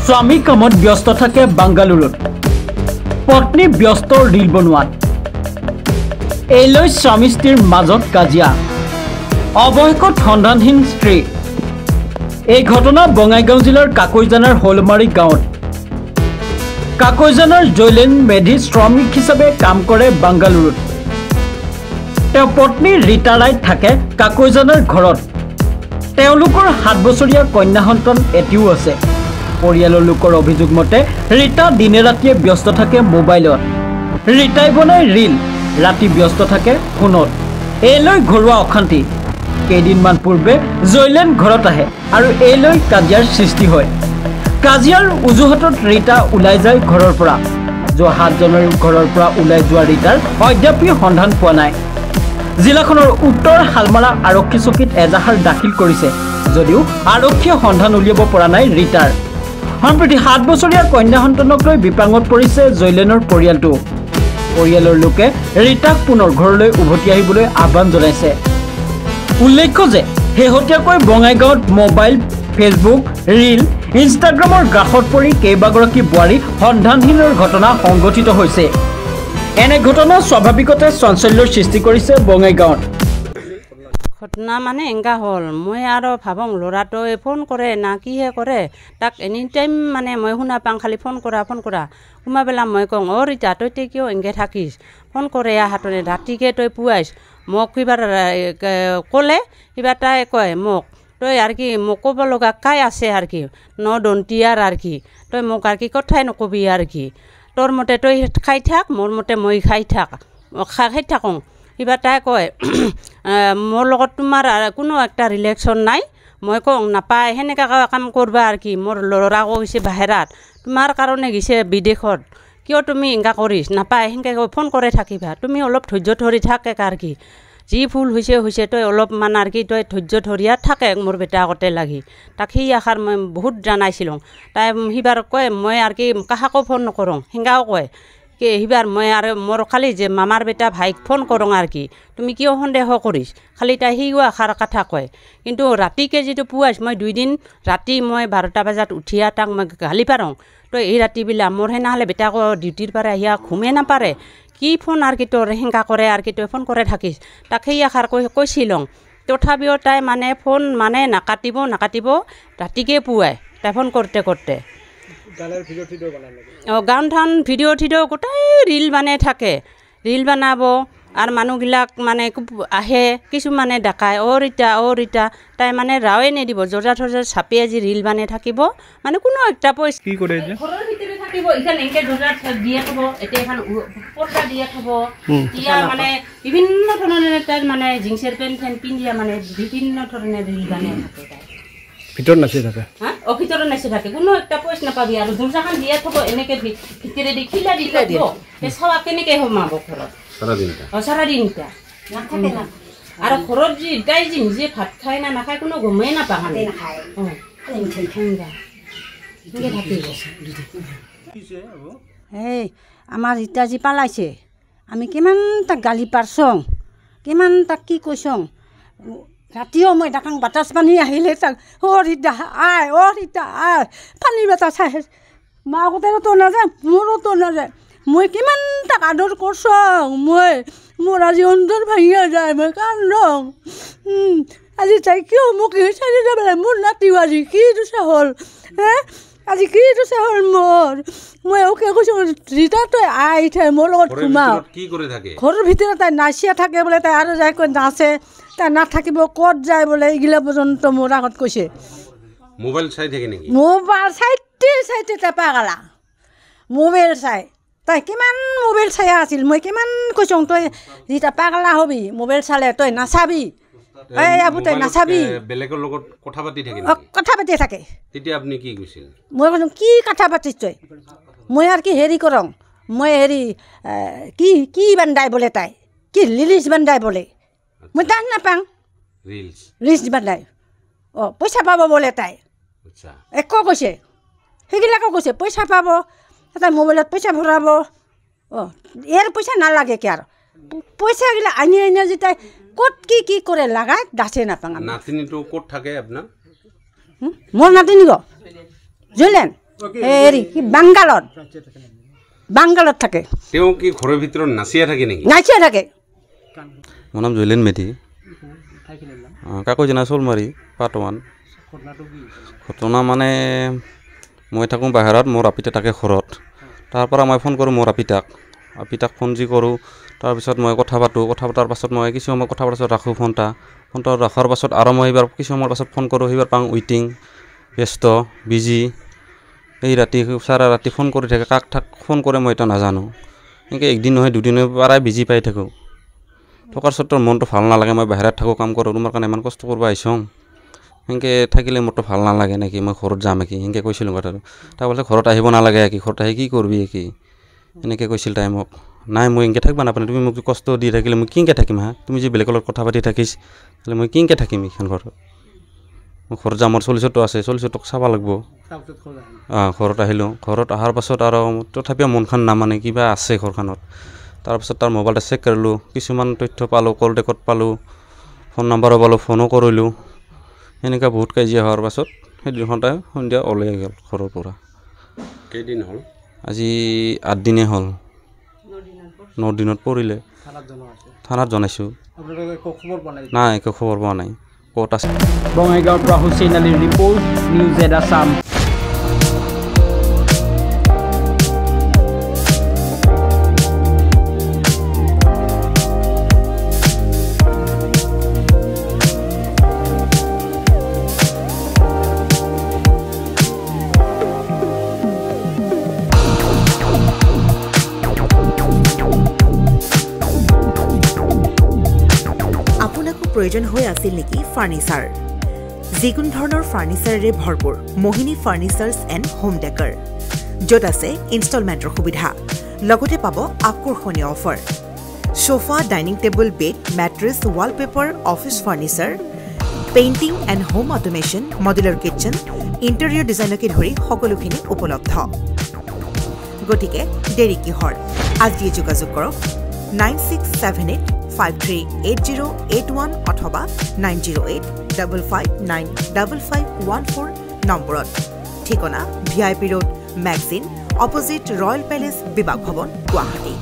স্বামী কামত ব্যস্ত থাকে বাংগালুৰুত পত্নী ব্যস্ত ৰিল বনোৱাত এইলৈ স্বামী স্ত্ৰীৰ মাজত কাজিয়া অৱশেষত সন্ধানহীন স্ত্ৰী এই ঘটনা বঙাইগাঁও জিলাৰ কাকৈজানাৰ হলমাৰী গাঁৱত কাকৈজানাৰ জৈলেন মেধি শ্ৰমিক হিচাপে কাম কৰে বাংগালুৰুত তেওঁ পত্নী ৰিটাৰাইত থাকে কাকৈজানাৰ ঘৰত তেওঁলোকৰ 7 বছৰীয়া কন্যা সন্তান এটিও আছে পৰিয়ালৰ লোকৰ অভিযোগ মতে ৰিতা দিনে ৰাতিয়ে ব্যস্ত থাকে মোবাইলত ৰিতাই বনাই ৰিল ৰাতি ব্যস্ত থাকে ফোনত এইলৈ ঘৰুৱা অশান্তি কেইদিনমান পূৰ্বে জৈলেন ঘৰত আহে আৰু এইলৈ কাজিয়াৰ সৃষ্টি হয় কাজিয়াৰ উজুহাতত ৰিতা ওলাই যায় ঘৰৰ পৰা যোৱা 7 জনৰ ঘৰৰ পৰা ওলাই যোৱা ৰিতাৰ অদ্যাপি সন্ধান পোৱা নাই জিলাখনৰ উত্তৰ হালমাৰা আৰক্ষী চকীত এজাহাৰ দাখিল কৰিছে যদিও আৰক্ষীয়ে সন্ধান উলিয়াব পৰা নাই ৰিতাৰ সম্প্ৰতি 7 বছৰীয়া কন্যা সন্তানক লৈ বিপাঙত পৰিছে জৈলেনৰ পৰিয়ালটো পৰিয়ালৰ লোকে ৰিতাক পুনৰ ঘৰলৈ উভতি আহিবলৈ আহ্বান জনাইছে উল্লেখ্য যে শেহতীয়াকৈ বঙাইগাঁৱত মোবাইল ফেচবুক ৰিল ইনষ্টাগ্ৰামৰ গ্ৰাসত পৰি কেইবাগৰাকী বোৱাৰী সন্ধানহীনৰ ঘটনা সংঘটিত হৈছে এনে ঘটনা স্বাভাৱিকতে চাঞ্চল্যৰ সৃষ্টি কৰিছে বঙাইগাঁৱত ঘটনা মানে এংগা হল মই আৰু ভাবং ল'ৰাটোৱে ফোন কৰে না কিহে কৰে তাক এনি টাইম মানে মই শুনা পাং খালি ফোন কৰা কোনোবেলা মই কওঁ ৰিতা তই কিয় এংগে থাকিছ ফোন কৰে হাতনে ৰাতিকে তই পুৱাইছ মোক কিবা ক'লে কিবা তাই কয় মোক তই আৰু কি মোক ক'ব লগা কাই আছে আৰু কি দন্তীয়াৰ আৰু কি তই মোক আৰু কি কথাই নকবি আৰু কি তোৰ মতে তই খাই থাক মোৰ মতে মই খাই থাকোঁ কিবা তাই কয় মোৰ লগত তোমাৰ কোনো একটা ৰিলেশ্যন নাই মই কওঁ নাপায় সেনেকৈ কাম কৰবা আৰু কি মোৰ ল'ৰাকো গৈছে বাহিৰত তোমাৰ কাৰণে গৈছে বিদেশত কিয় তুমি এনেকুৱা কৰিছ নাপায় সেনেকৈ ফোন কৰে থাকিবা তুমি অলপ ধৈৰ্য ধৰি থাকে আৰু কি যি ভুল হৈছে তই অলপমান আৰু কি তই ধৈৰ্য ধৰিয়া থাকে মোৰ বেটা আগতে লাগি তাক সেই আশাৰ মই বহুত জানাইছিলোঁ তাই সিবাৰ কয় মই আৰু কি কাহাকো ফোন নকৰোঁ সেনেকাও কয় কি সিবাৰ মই আৰু মোৰ খালি যে মামাৰ বেটা ভাইক ফোন কৰোঁ আৰু কি তুমি কিয় সন্দেহ কৰিছ খালি তাই সিও আশাৰ কথা কয় কিন্তু ৰাতিকে যিটো পুৱাইছ মই 2 দিন ৰাতি মই 12টা বজাত উঠিয়া তাক মই গালি পাৰোঁ তই এই ৰাতিবিলাক মোৰ সেনেহ'লে বেটাকো ডিউটিৰ পৰা আহিয়া ঘুমে নাপাৰে কি ফোন আৰু কি তোৰ হেংকা কৰে আৰু কি তই ফোন কৰে থাকিছ তাক সেই আশাৰ কৈছিলোঁ তথাপিও তাই মানে ফোন মানে নাকাটিব ৰাতিকে পুৱাই তাই ফোন কৰোঁতে গান ধান ভিডিঅ' গোটেই ৰিল বনাই থাকে ৰিল বনাব আৰু মানুহবিলাক মানে আহে কিছুমানে ডাকায় ৰিতা তাই মানে ৰাৱে নিদিব জজা থজা চাপি আজি ৰিল বনাই থাকিব মানে কোনো একটা পইচা কি কৰে যে ঘৰৰ ভিতৰে থাকিব ইখান এনেকৈ জজা দিয়ে থ'ব এতিয়া এখন পৰ্দা দিয়ে থ'ব এতিয়া মানে বিভিন্ন ধৰণৰ তাই মানে জিন্সৰ পেণ্ট পিন্ধিয়া মানে বিভিন্ন ধৰণে ৰিল বনাই থাকে ভিতৰত নাচি থাকে ভিতৰত নাচি থাকে কোনো একটা পইচা নাপাবি আৰু দৰ্জাখন দিয়ে থ'ব এনেকৈ ভিতৰে দি খিলা দি থ'ব চাৱা কেনেকৈ সোমাব ঘৰত সাৰা দিনটা আৰ ঘৰত যে তাই যে নিজে ভাত খায় না নাখায় কোনো গমেই নাপায় এই আমাৰ ৰীতা যি পালাইছে আমি কিমান তাক গালি পাৰছং কিমান তাক কি কৈছং ৰাতিও মই তাক বাতাস পানী আহিলে তাক ৰীতা আই পানী বাতাস আহে মাকহঁতেতো নাযায় মোৰোতো নাযায় মই কিমান তাক আদৰ কৰছং মোৰ আজি অন্তৰ ভাঙিয়া যায় মই কান্দং আজি তাই কিয় মোক চাৰি যাব মোৰ নাতিও আজি কি দুচা হ'ল আজি কি দুচা হ'ল মোৰ মই ওকে কৈছোঁ ৰীতা তই আই থাই মোৰ লগত ঘুমাও ঘৰৰ ভিতৰত তাই নাচিয়া থাকে বোলে তাই আৰু যাই কৈ নাচে তাই নাথাকিব ক'ত যায় বোলে এইগিলা পৰ্যন্ত মোৰ আগত কৈছে মোবাইল চাই থাকে নেকি মোবাইল চাইতে তাই পাগলা মোবাইল চাই তাই কিমান মোবাইল চাই আছিল মই কিমান কৈছোঁ তই যেতিয়া পাগলা হবি মোবাইল চালে তই নাচাবি এই আবু তই নাচাবি বেলেগৰ লগত কথা পাতি থাকে তেতিয়া আপুনি কি কৈছিল মই কৈছোঁ কি কথা পাতিছ তই মই আৰু কি হেৰি কৰোঁ মই হেৰি কি বান্ধাই বোলে তাই কি ৰিলিজ বান্ধাই বোলে মই তাক নাপাওঁ ৰিলিজ বান্ধাই পইচা পাব বোলে তাই একো কৈছে সেইবিলাকো কৈছে পইচা পাব তাই মোবাইলত পইচা ভৰাব ইয়াৰ পইচা নালাগে কি আৰু পইচাগিলা আনি যে তাই ক'ত কি কৰে লাগাই দাচে নাপাওঁ নাতিনীটো ক'ত থাকে আপোনাৰ মোৰ নাতিনী জৈলেন হেৰি কি বাংগালত থাকে তেওঁ কি ঘৰৰ ভিতৰত নাচিয়া থাকে নেকি নাচিয়া থাকে মোৰ নাম জৈলেন মেধি কাকৈজনা চলমাৰী পাটৱান ঘটনা মানে মই থাকোঁ বাহিৰত মোৰ আপিতা থাকে ঘৰত তাৰ পৰা মই ফোন কৰোঁ মোৰ আপিতাক ফোন যি কৰোঁ তাৰপিছত মই কথা পতাৰ পাছত মই কিছু সময় কথা পতাৰ পাছত ৰাখোঁ ফোনটা ৰখাৰ পাছত আৰু মই এইবাৰ কিছু সময়ৰ পাছত ফোন কৰোঁ সেইবাৰ পাওঁ ৱেইটিং ব্যস্ত বিজি এই চাৰা ৰাতি ফোন কৰি থাকে কাক ফোন কৰে মই এটা নাজানো এনেকৈ একদিন নহয় দুদিনৰ পৰাই বিজি পাই থাকোঁ থকাৰ স্বত্বৰ মনটো ভাল নালাগে মই বাহিৰত থাকোঁ কাম কৰোঁ তোমাৰ কাৰণে ইমান কষ্ট কৰিব আহিছোঁ সেনেকৈ থাকিলে মোৰতো ভাল নালাগে নেকি মই ঘৰত যাম নেকি সেনেকৈ কৈছিলোঁ কথাটো তাৰ পাছত ঘৰত আহিব নালাগে ঘৰত আহি কি কৰিবি এনেকৈ কৈছিল তাই মোক নাই মই এনেকৈ থাকিব নাপালোঁ তুমি মোক কষ্ট দি থাকিলে মই কিনকৈ থাকিম তুমি যি বেলেগৰ লগত কথা পাতি থাকিছ তাহলে মই কিনকৈ থাকিম এইখন ঘৰত মই ঘৰত যাম মোৰ 40টো আছে 40টোক চাব লাগিব ঘৰত আহিলোঁ ঘৰত অহাৰ পাছত আৰু তথাপিও মনখন নামানে কিবা আছে ঘৰখনত তাৰপাছত তাৰ মোবাইলটা চেক কৰিলোঁ কিছুমান তথ্য পালোঁ কল ৰেকৰ্ড পালোঁ ফোন নাম্বাৰো পালোঁ ফোনো কৰিলোঁ এনেকুৱা বহুত কাজিয়া হোৱাৰ পাছত সেইদিনাখন তাই সন্ধিয়া ওলাই গ'ল ঘৰৰ পৰা কেইদিন হ'ল আজি 8 দিনেই হ'ল 9 দিনত পৰিলে থানাত জনাইছোঁ নাই একো খবৰ পোৱা নাই ক'ত আছে বঙাইগাঁৱৰ পৰা হুছেইন আলীৰ ৰিপৰ্ট নিউজ এড আছাম প্ৰয়োজন হৈ আছিল নেকি ফাৰ্নিচাৰ যিকোনো ধৰণৰ ফাৰ্নিচাৰেৰে ভৰপূৰ মোহিনী ফাৰ্নিচাৰ্ছ এণ্ড হোম ডেকৰ য'ত আছে ইনষ্টলমেণ্টৰ সুবিধা লগতে পাব আকৰ্ষণীয় offer sofa dining table bed mattress wallpaper office furniture painting and home automation modular kitchen interior ডিজাইনকে ধৰি সকলোখিনি উপলব্ধ গতিকে দেৰি কিহৰ আজিয়ে যোগাযোগ কৰক 9678538081 অথবা 9085595514 নম্বৰত ঠিকনা VIP road magazine opposite royal palace বিভাগ ভৱন গুৱাহাটী